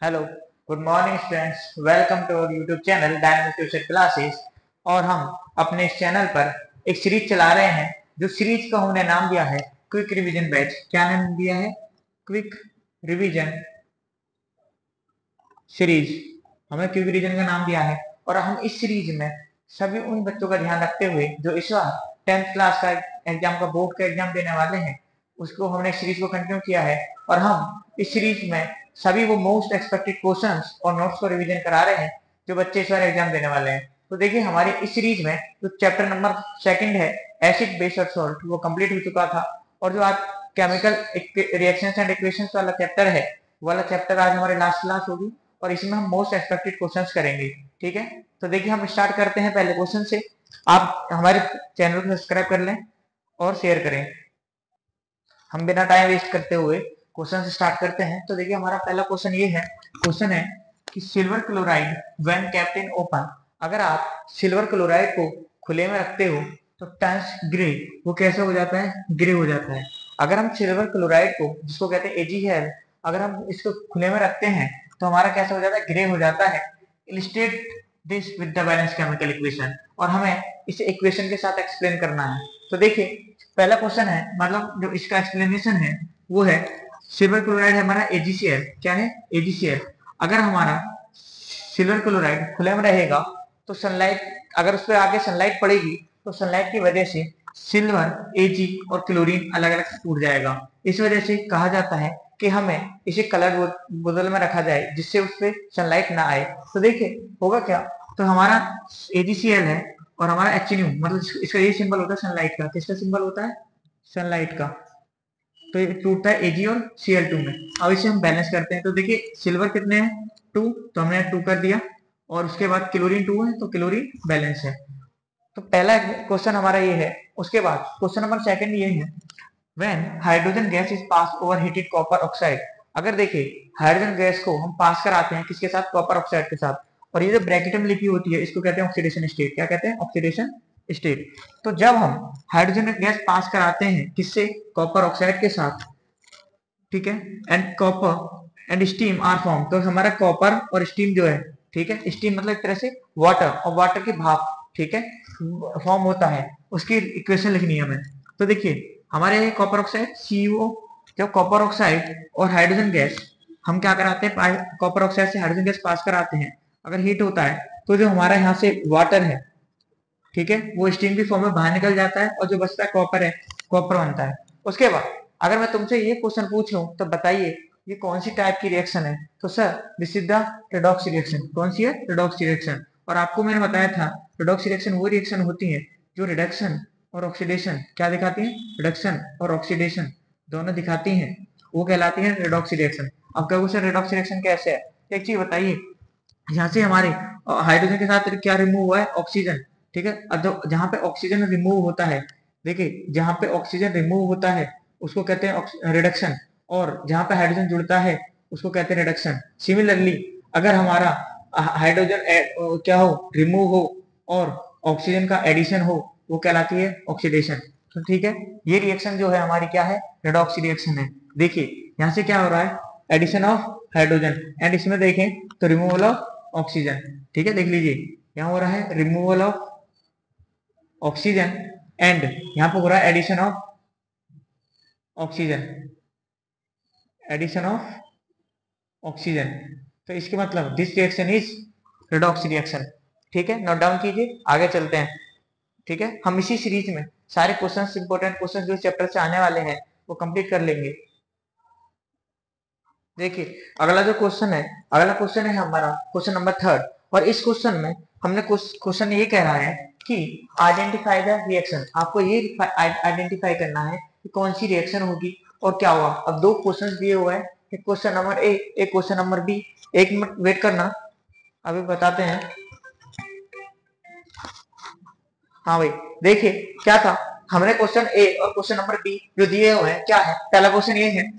Hello, good morning students. Welcome to our YouTube channel dynamic tuition classes. और हम अपने इस चैनल पर एक सीरीज चला रहे हैं, जो सीरीज का हमने नाम दिया है क्विक रिवीजन बैच। क्या नाम दिया है? Quick revision series. हमने क्विक रिवीजन का नाम दिया है और हम इस सीरीज में सभी उन बच्चों का ध्यान रखते हुए जो इस बार 10th क्लास का एग्जाम का बोर्ड का एग्जाम देने वाले हैं, उसको हमने सीरीज को कंटिन्यू किया है। और हम इस सीरीज में सभी वो मोस्ट एक्सपेक्टेड क्वेश्चंस और नोट्स को रिवीजन करा रहे हैं जो बच्चे इस बार एग्जाम देने वाले हैं। तो देखिए, हमारी इस सीरीज में जो चैप्टर नंबर सेकंड है, एसिड बेस और सॉल्ट, वो कंप्लीट हो चुका था। और जो आज केमिकल रिएक्शंस एंड इक्वेशंस वाला चैप्टर है, वाला चैप्टर आज हमारे लास्ट क्लास होगी और इसमें हम मोस्ट एक्सपेक्टेड क्वेश्चंस करेंगे। ठीक है, तो देखिए हम स्टार्ट करते हैं पहले क्वेश्चन से। आप हमारे चैनल को सब्सक्राइब कर लें और शेयर करें। हम बिना टाइम वेस्ट करते हुए क्वेश्चन से स्टार्ट करते हैं। तो देखिए, हमारा पहला क्वेश्चन ये है। क्वेश्चन है कि silver chloride when kept in open, अगर आप सिल्वर क्लोराइड को खुले में रखते हो तो टर्न्स ग्रे, वो कैसे हो जाता है? ग्रे हो जाता है। अगर हम सिल्वर क्लोराइड को, जिसको कहते हैं AgHel, अगर हम इसको खुले में रखते हैं तो हमारा कैसा हो जाता है? ग्रे हो जाता है। Illustrate this with the balance chemical equation, और हमें इसे इक्वेशन के साथ एक्सप्लेन करना है। तो देखिए, पहला क्वेश्चन है, मतलब जो इसका एक्सप्लेनेशन है वो है, सिल्वर क्लोराइड है हमारा AgCl। क्या है? AgCl। अगर हमारा सिल्वर क्लोराइड खुले में रहेगा तो सनलाइट, अगर उस पर आगे सनलाइट पड़ेगी तो सनलाइट की वजह से सिल्वर, Ag और क्लोरीन अलग अलग टूट जाएगा। इस वजह से कहा जाता है कि हमें इसे कलर बोतल में रखा जाए जिससे उस पर सनलाइट ना आए। तो देखिए होगा क्या, तो हमारा AgCl है और हमारा HNO, मतलब इसका ये सिंबल होता है सनलाइट का। किसका सिंबल होता है? सनलाइट का। तो ये टूटता है Ag और Cl2 में। अब इसे हम बैलेंस करते हैं। तो देखिए, सिल्वर कितने हैं? 2, तो हमने 2 कर दिया। और उसके बाद क्लोरीन 2 है तो क्लोरीन बैलेंस है। तो पहला क्वेश्चन हमारा ये है। उसके बाद क्वेश्चन नंबर सेकंड ये है, when hydrogen gas is pass over heated copper oxide. अगर देखिए, हाइड्रोजन गैस को हम पास कराते हैं किसके साथ? कॉपर ऑक्साइड के साथ। और ये जो ब्रैकेट में लिखी होती है इसको कहते हैं ऑक्सीडेशन स्टेट। क्या कहते हैं? Oxidation state. तो जब हम हाइड्रोजन गैस पास कराते हैं किससे? कॉपर ऑक्साइड के साथ। ठीक है, and copper and steam are form, तो हमारा कॉपर और स्टीम जो है, ठीक है, स्टीम मतलब एक तरह से वाटर, और वाटर की भाप, ठीक है, फॉर्म होता है। उसकी इक्वेशन लिखनी है हमें। तो देखिए, हमारे कॉपर ऑक्साइड CO, जब कॉपर ऑक्साइड और हाइड्रोजन गैस, हम क्या कराते हैं? कॉपर ऑक्साइड से हाइड्रोजन गैस पास कराते हैं। अगर हीट होता है तो जो हमारा यहाँ से वाटर है, ठीक है, वो स्टीम की फॉर्म में बाहर निकल जाता है और जो बचता है कॉपर है, कॉपर बनता है। उसके बाद अगर मैं तुमसे ये क्वेश्चन पूछ लूं तो बताइए ये कौन सी टाइप की रिएक्शन है? तो sir, this is the redox reaction. कौन सी है? Redox reaction. और आपको मैंने बताया था, रेडॉक्स रिएक्शन वो रिएक्शन होती है जो रिडक्शन और ऑक्सीडेशन क्या दिखाती है? रिडक्शन और ऑक्सीडेशन दोनों दिखाती हैं, वो कहलाती है रेडॉक्स रिएक्शन। अब क्या क्वेश्चन, रेडॉक्स रिएक्शन कैसे है? एक चीज बताइए, यहाँ से हमारे हाइड्रोजन के साथ क्या रिमूव हुआ है? ऑक्सीजन। ठीक है, अब जहाँ पे ऑक्सीजन रिमूव होता है, देखिए जहाँ पे ऑक्सीजन रिमूव होता है उसको कहते हैं रिडक्शन, और जहाँ पे हाइड्रोजन जुड़ता है उसको कहते हैं रिडक्शन। सिमिलरली, अगर हमारा हाइड्रोजन क्या हो? रिमूव हो, और ऑक्सीजन का एडिशन हो, वो कहलाती है ऑक्सीडेशन। तो ठीक है, ये रिएक्शन जो है हमारी क्या है? रेडॉक्स रिएक्शन है। देखिए, यहाँ से क्या हो रहा है? एडिशन ऑफ हाइड्रोजन, एंड इसमें देखें तो रिमूवल ऑफ ऑक्सीजन। ठीक है, देख लीजिए, यहाँ हो रहा है रिमूवल ऑफ ऑक्सीजन, एंड यहाँ पे हो रहा है addition of oxygen, addition of oxygen. तो इसके मतलब this reaction is redox reaction. ठीक है, नोट डाउन कीजिए, आगे चलते हैं। ठीक है, हम इसी सीरीज में सारे क्वेश्चंस, इंपॉर्टेंट क्वेश्चंस जो चैप्टर से आने वाले हैं वो कंप्लीट कर लेंगे। देखिए, अगला जो क्वेश्चन है, अगला क्वेश्चन है हमारा क्वेश्चन नंबर थर्ड। और इस क्वेश्चन में हमने क्वेश्चन ये कह रहा है कि आइडेंटिफाई द रिएक्शन। आपको ये आइडेंटिफाई करना है कि कौन सी रिएक्शन होगी और क्या हुआ। अब दो क्वेश्चन दिए हुए हैं, एक क्वेश्चन नंबर ए, एक क्वेश्चन नंबर बी। एक मिनट वेट करना, अभी बताते हैं। हाँ भाई, देखिए क्या था, हमने क्वेश्चन ए और क्वेश्चन नंबर बी जो दिए हुए हैं, क्या है? पहला क्वेश्चन ये है,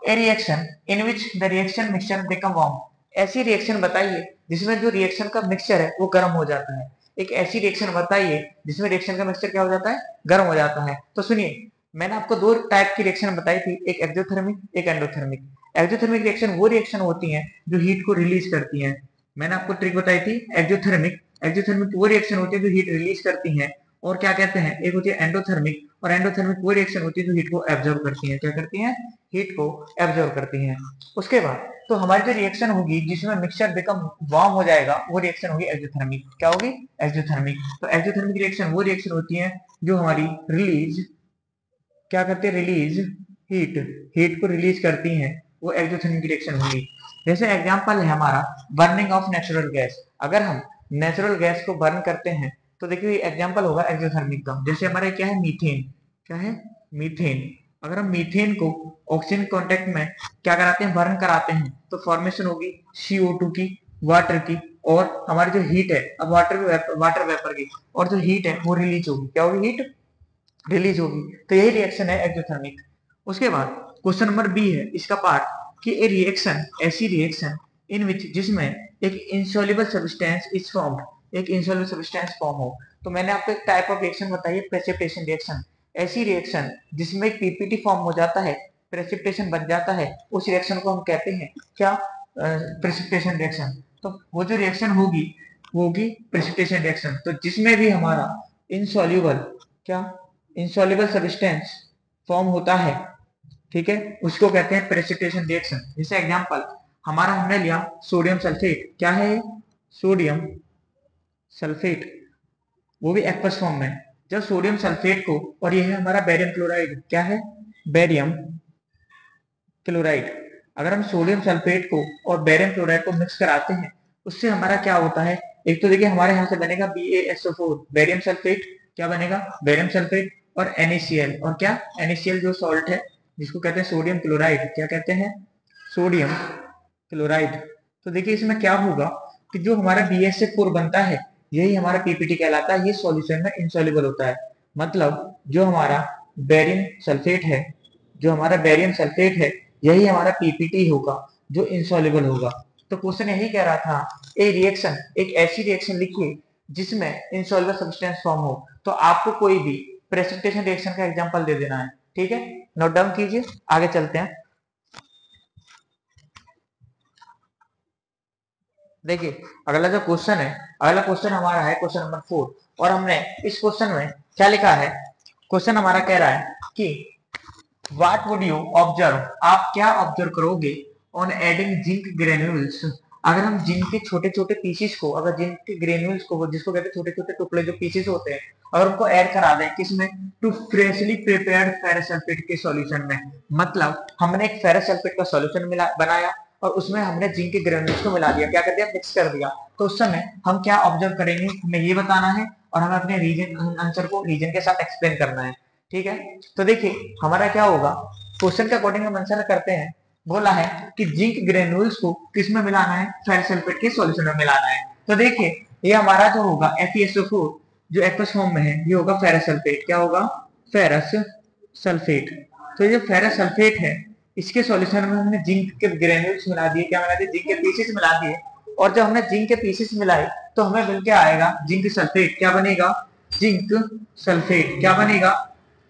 ए reaction in which the reaction mixture become warm. ऐसी रिएक्शन बताइए जिसमें जो रिएक्शन का मिक्सचर है वो गर्म हो जाता है। एक ऐसी रिएक्शन बताइए जिसमें रिएक्शन का मिक्सचर क्या हो जाता है? गर्म हो जाता है। तो सुनिए, मैंने आपको दो टाइप की रिएक्शन बताई थी, एक एक्सोथर्मिक, एक एंडोथर्मिक। एक्सोथर्मिक रिएक्शन वो रिएक्शन होती हैं जो हीट को रिलीज करती हैं। मैंने आपको ट्रिक बताई थी एक्सोथर्मिक। एक्सोथर्मिक वो रिएक्शन होती है जो हीट रिलीज करती हैं। और क्या कहते हैं, एक होती है एंडोथर्मिक, और एंडोथर्मिक वो रिएक्शन होती है जो हीट को एब्जॉर्ब करती है। क्या करती है, हीट को एब्जॉर्ब करती है। उसके बाद तो हमारी जो रिएक्शन होगी जिसमें मिक्सचर बिकम वार्म हो जाएगा वो रिएक्शन होगी एक्सोथर्मिक। क्या होगी, एक्सोथर्मिक। तो एक्सोथर्मिक रिएक्शन वो रिएक्शन होती है जो हमारी रिलीज क्या करती है, रिलीज हीट, हीट को रिलीज करती हैं, वो एक्सोथर्मिक रिएक्शन होगी। जैसे एग्जांपल है हमारा बर्निंग ऑफ नेचुरल गैस। अगर हम नेचुरल गैस को बर्न करते हैं तो देखिए एग्जांपल होगा एक्सोथर्मिक का। जैसे हमारे क्या है, मीथेन। क्या है, मीथेन। अगर हम मीथेन को ऑक्सीजन कांटेक्ट में क्या कराते हैं, बर्न कराते हैं, तो फॉर्मेशन होगी CO2 की, वाटर की, और हमारी जो हीट है, अब वाटर वेपर की, और जो हीट है वो रिलीज होगी। क्या होगी, हीट रिलीज होगी। तो यही रिएक्शन है एक्सोथर्मिक। उसके बाद क्वेश्चन नंबर बी है इसका पार्ट कि ए रिएक्शन, ऐसी रिएक्शन इन विच, जिसमें एक इंसॉल्युबल सब्सटेंस इज फॉर्म्ड, एक इंसॉल्युबल सब्सटेंस फॉर्म हो। तो मैंने आपको एक टाइप ऑफ रिएक्शन बताई है, प्रेसिपिटेशन रिएक्शन। ऐसी रिएक्शन जिसमें एक पीपीटी फॉर्म हो जाता है, प्रेसिपिटेशन बन जाता है, उस रिएक्शन को हम कहते हैं क्या, प्रेसिपिटेशन रिएक्शन। तो वो जो रिएक्शन होगी वो होगी प्रेसिपिटेशन रिएक्शन। तो जिसमें भी हमारा इनसॉल्युबल, क्या, इंसॉल्युबल सब्सटेंस फॉर्म होता है, ठीक है, उसको कहते हैं प्रेसिपिटेशन रिएक्शन। जैसे एग्जांपल हमारा हमने लिया सोडियम सल्फेट। क्या है, सोडियम सल्फेट, वो भी एक्वस फॉर्म में। जब सोडियम सल्फेट को, और ये है हमारा बेरियम क्लोराइड। क्या है, बेरियम क्लोराइड। अगर हम सोडियम सल्फेट को और बेरियम क्लोराइड को मिक्स कराते हैं, उससे हमारा क्या होता है, एक तो देखिए हमारे यहाँ से बनेगा BaSO4, बेरियम सल्फेट। क्या बनेगा, बेरियम सल्फेट, और NaCl, और क्या, NaCl जो सॉल्ट है जिसको कहते हैं सोडियम क्लोराइड। क्या कहते हैं, सोडियम क्लोराइड। तो देखिए इसमें क्या होगा कि जो हमारा BaSO4 बनता है यही हमारा पीपीटी कहलाता है। ये सॉल्यूशन में इंसॉल्युबल होता है। मतलब जो हमारा बेरियम सल्फेट है, जो हमारा बेरियम सल्फेट है, यही हमारा पीपीटी होगा जो इंसॉल्युबल होगा। तो क्वेश्चन यही कह रहा था, ए रिएक्शन, एक ऐसी रिएक्शन लिखिए जिसमें इंसॉल्युबल सब्सटेंस फॉर्म हो। तो आपको कोई भी प्रेसिपिटेशन रिएक्शन का एग्जांपल दे देना है, ठीक है, नोट डाउन कीजिए, आगे चलते हैं। देखिए अगला जो क्वेश्चन है, अगला क्वेश्चन हमारा है क्वेश्चन नंबर 4। और हमने इस क्वेश्चन में क्या लिखा है, क्वेश्चन हमारा कह रहा है कि व्हाट वुड यू ऑब्जर्व, आप क्या ऑब्जर्व करोगे ऑन एडिंग जिंक ग्रेन्यूल्स, अगर हम जिंक के छोटे छोटे पीसेस को, अगर जिंक के ग्रेन्यूल्स को, जिसको कहते हैं छोटे छोटे टुकड़े जो पीसेस होते हैं, अगर उनको ऐड करा दें किसमें, to freshly prepared ferrous sulphate के सॉल्यूशन में। मतलब हमने एक फेरस सल्फेट का सॉल्यूशन बनाया और उसमें हमने जिंक के ग्रेन्यूल्स को मिला दिया, क्या कर दिया, मिक्स कर दिया। तो उस समय हम क्या ऑब्जर्व करेंगे, हमें ये बताना है, और हमें अपने रीजन आंसर को रीजन के साथ एक्सप्लेन करना है, ठीक है। तो देखिए हमारा क्या होगा, क्वेश्चन के अकॉर्डिंग हम आंसर करते हैं। बोला है कि जिंक ग्रेन्यूल्स को किस में मिलाना है, फेरस सल्फेट के सॉल्यूशन में मिलाना है। तो देखिए ये हमारा जो होगा FeSO4 जो एक्वस फॉर्म में है, ये होगा फेरस सल्फेट। क्या होगा, फेरस सल्फेट। तो ये जो फेरस सल्फेट है इसके सॉल्यूशन में हमने जिंक के ग्रेन्यूल्स मिला दिए, क्या मिला दिए, जिंक के पीसेस मिला दिए। और जब हमने जिंक के पीसेस मिलाए तो हमें मिल के आएगा जिंक सल्फेट। क्या बनेगा, जिंक सल्फेट। क्या बनेगा,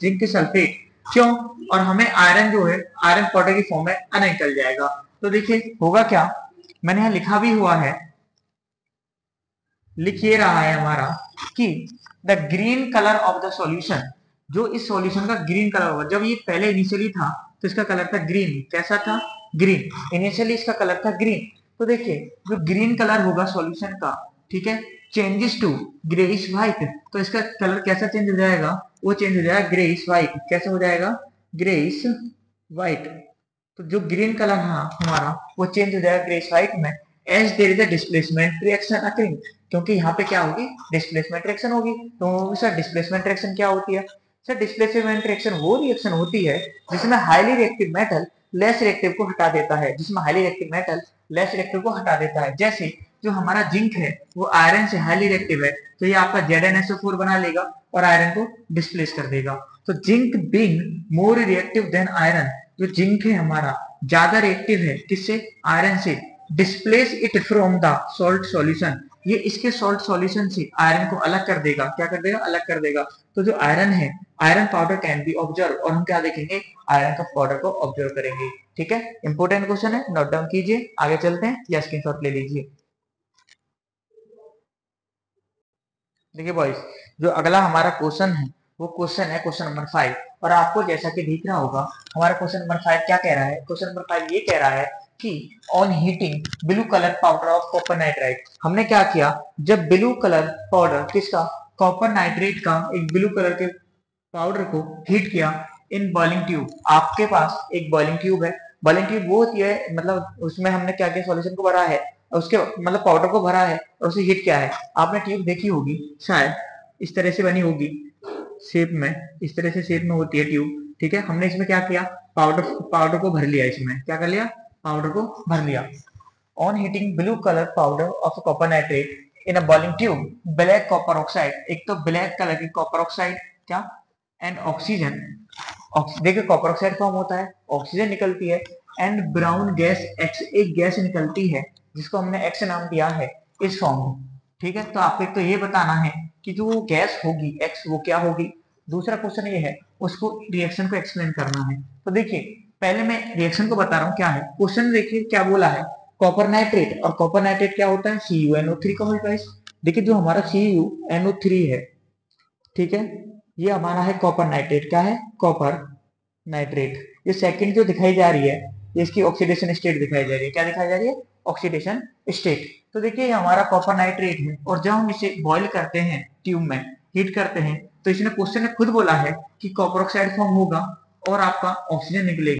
जिंक सल्फेट। क्यों, और हमें आयरन जो है, आयरन पाउडर की फॉर्म में अननिकल जाएगा। तो देखिए होगा क्या, मैंने यहाँ लिखा भी हुआ है, लिख ये रहा है हमारा कि the green colour of the solution, जो इस सॉल्यूशन का ग्रीन कलर होगा। जब ये पहले इनिशियली था तो इसका कलर था ग्रीन। कैसा था, ग्रीन। इनिशियली इसका कलर था ग्रीन। तो देखिए जो ग्रीन कलर होगा सॉल्यूशन का, ठीक है, चेंजेस टू ग्रेइश व्हाइट। तो इसका कलर कैसा चेंज हो जाएगा, वो चेंज हो जाएगा ग्रेइश व्हाइट। कैसे हो जाएगा, ग्रेइश व्हाइट। तो जो ग्रीन कलर हमारा वो चेंज हो जाएगा ग्रेइश व्हाइट में, as there is a displacement reaction occurring, क्योंकि यहाँ पे क्या होगी, डिस्प्लेसमेंट रिएक्शन होगी। तो सर डिस्प्लेसमेंट रिएक्शन क्या होती है, सर डिस्प्लेसमेंट रिएक्शन वो रिएक्शन होती है जिसमें highly reactive metal less reactive को हटा देता है, जिसमें highly reactive metal less reactive को हटा देता है। जैसे जो हमारा जिंक है वो आयरन से हाईली रिएक्टिव है, तो ये आपका ZnSO4 बना लेगा और आयरन को डिस्प्लेस कर देगा। तो zinc being more reactive than iron, जो जिंक है हमारा ज्यादा रिएक्टिव है किससे, आयरन से, displace it from the salt solution, ये इसके सॉल्ट सॉल्यूशन से आयरन को अलग कर देगा। क्या कर देगा, अलग कर देगा। तो जो आयरन है, iron powder can be observe, और हम क्या देखेंगे, आयरन का पाउडर को ऑब्जर्व करेंगे। ठीक है, इंपोर्टेंट क्वेश्चन है, नोट डाउन कीजिए, आगे चलते हैं या स्क्रीनशॉट ले लीजिए। देखिए बॉयज, जो अगला हमारा क्वेश्चन है वो क्वेश्चन है क्वेश्चन नंबर 5। और आपको जैसा कि दिख रहा होगा हमारा क्वेश्चन नंबर 5 क्या कह रहा है। क्वेश्चन नंबर 5 ये कह रहा है कि on heating blue colour powder of copper nitrite, हमने क्या किया, जब ब्लू कलर पाउडर किसका, कॉपर नाइट्रेट का एक ब्लू कलर के पाउडर को हीट किया इन बॉइलिंग ट्यूब। आपके पास एक बॉइलिंग ट्यूब है, बॉइलिंग ट्यूब वो होती है, मतलब उसमें हमने क्या किया, सॉल्यूशन को भरा है, उसके मतलब पाउडर को भरा है और उसे हीट किया है। आपने ट्यूब देखी होगी, शायद इस तरह से बनी होगी शेप में, इस तरह से शेप में होती है ट्यूब। ठीक है, हमने इसमें क्या किया, पाउडर पाउडर को भर लिया, इसमें क्या कर लिया, पाउडर को भर लिया। On heating blue colour powder of copper nitrate in a boiling tube, black copper oxide, एक तो ब्लैक कलर की कॉपर ऑक्साइड क्या, एंड ऑक्सीजन, देखिए कॉपर ऑक्साइड फॉर्म होता है, ऑक्सीजन निकलती है, एंड ब्राउन गैस एक्स, एक गैस निकलती है जिसको हमने एक्स नाम दिया है इस फॉर्म में। ठीक है, तो आपको एक तो ये बताना है कि जो गैस होगी एक्स वो क्या होगी। दूसरा क्वेश्चन ये है उसको रिएक्शन को एक्सप्लेन करना है। तो देखिए पहले मैं रिएक्शन को बता रहा हूँ क्या है। क्वेश्चन देखिए क्या बोला है, कॉपर नाइट्रेट, और कॉपर नाइट्रेट क्या होता है, CuNO3 का होगा। देखिए जो हमारा CuNO3 है, ठीक है, ये हमारा है कॉपर नाइट्रेट, क्या है, कॉपर नाइट्रेट। ये सेकंड जो दिखाई जा रही है ये इसकी ऑक्सीडेशन स्टेट दिखाई जा रही है, क्या दिखाई जा रही है, ऑक्सीडेशन स्टेट। तो देखिए ये हमारा कॉपर नाइट्रेट है और जब हम इसे बॉईल करते हैं ट्यूब में, हीट करते हैं, तो इसने क्वेश्चन ने खुद बोला है कि कॉपर ऑक्साइड फॉर्म होगा और आपका ऑक्सीजन निकलेगा।